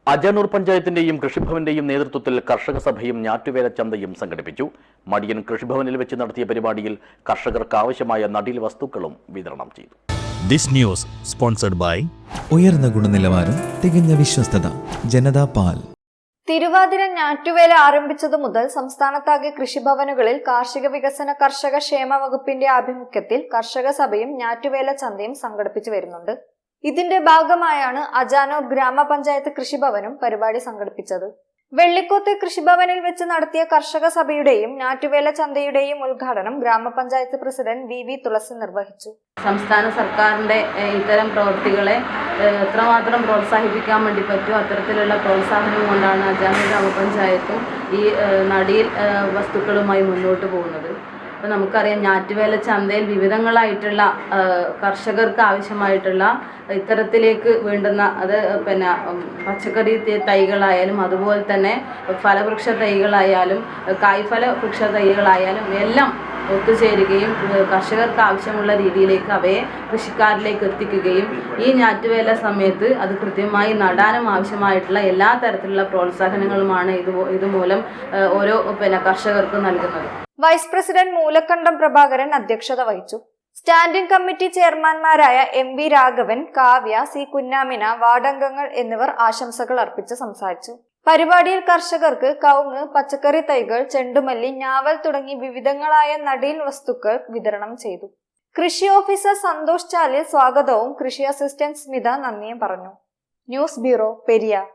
അജാനൂർ പഞ്ചായത്തിന്റെയും കൃഷിഭവന്റെയും നേതൃത്വത്തിൽ കർഷക സഭയും ഞാറ്റുവേല ചന്തയും സംഘടിപ്പിച്ചു. മടിയൻ കൃഷിഭവനിൽ വെച്ച് നടത്തിയ പരിപാടിയിൽ കർഷകർക്ക് ആവശ്യമായ നടീൽ വസ്തുക്കളും വിതരണം ചെയ്തു. ദിസ് ന്യൂസ് സ്പോൺസർഡ് ബൈ ഉയർന്ന ഗുണനിലവാരം, തികഞ്ഞ വിശ്വസ്തത, ജനതാ പാൽ. തിരുവാതിര ഞാറ്റുവേല ആരംഭിച്ചതു മുതൽ സംസ്ഥാനത്താകെ കൃഷിഭവനുകളിൽ കാർഷിക വികസന കർഷക ക്ഷേമ വകുപ്പിന്റെ ആഭിമുഖ്യത്തിൽ കർഷക സഭയും ഞാറ്റുവേല ചന്തയും സംഘടിപ്പിച്ചു വരുന്നുണ്ട്. ഇതിന്റെ ഭാഗമായാണ് അജാനൂർ ഗ്രാമപഞ്ചായത്ത് കൃഷിഭവനും പരിപാടി സംഘടിപ്പിച്ചത്. വെള്ളിക്കോത്ത് കൃഷിഭവനിൽ വെച്ച് നടത്തിയ കർഷക സഭയുടെയും ഞാറ്റുവേല ചന്തയുടെയും ഉദ്ഘാടനം ഗ്രാമപഞ്ചായത്ത് പ്രസിഡന്റ് വി തുളസി നിർവഹിച്ചു. സംസ്ഥാന സർക്കാരിന്റെ ഇത്തരം പ്രവൃത്തികളെ എത്രമാത്രം പ്രോത്സാഹിപ്പിക്കാൻ വേണ്ടി പറ്റുമോ അത്തരത്തിലുള്ള പ്രോത്സാഹനം കൊണ്ടാണ് അജാനൂർ ഗ്രാമപഞ്ചായത്തും ഈ നടീൽ വസ്തുക്കളുമായി മുന്നോട്ട് പോകുന്നത്. അപ്പോൾ നമുക്കറിയാം, ഞാറ്റുവേല ചന്തയിൽ വിവിധങ്ങളായിട്ടുള്ള കർഷകർക്ക് ആവശ്യമായിട്ടുള്ള ഇത്തരത്തിലേക്ക് വേണ്ടുന്ന അത് പച്ചക്കറി തൈകളായാലും അതുപോലെ തന്നെ ഫലവൃക്ഷ തൈകളായാലും കായ്ഫല വൃക്ഷ തൈകളായാലും എല്ലാം ഒത്തുചേരുകയും കർഷകർക്ക് ആവശ്യമുള്ള രീതിയിലേക്ക് അവയെ കൃഷിക്കാരിലേക്ക് എത്തിക്കുകയും ഈ ഞാറ്റുവേല സമയത്ത് അത് കൃത്യമായി നടാനും ആവശ്യമായിട്ടുള്ള എല്ലാ തരത്തിലുള്ള പ്രോത്സാഹനങ്ങളുമാണ് ഇതുമൂലം ഓരോ കർഷകർക്കും നൽകുന്നത്. വൈസ് പ്രസിഡന്റ് മൂലക്കണ്ടം പ്രഭാകരൻ അധ്യക്ഷത വഹിച്ചു. സ്റ്റാൻഡിംഗ് കമ്മിറ്റി ചെയർമാൻമാരായ എം.വി. രാഘവൻ, കാവ്യ, സി. കുഞ്ഞാമിന, വാർഡംഗങ്ങൾ എന്നിവർ ആശംസകൾ അർപ്പിച്ച് സംസാരിച്ചു. പരിപാടിയിൽ കർഷകർക്ക് കവുങ്ങ്, പച്ചക്കറി തൈകൾ, ചെണ്ടുമല്ലി, ഞാവൽ തുടങ്ങി വിവിധങ്ങളായ നടീൽ വസ്തുക്കൾ വിതരണം ചെയ്തു. കൃഷി ഓഫീസർ സന്തോഷ് ചാലിൽ സ്വാഗതവും കൃഷി അസിസ്റ്റന്റ് സ്മിത നന്ദിയും പറഞ്ഞു. News bureau, Periya.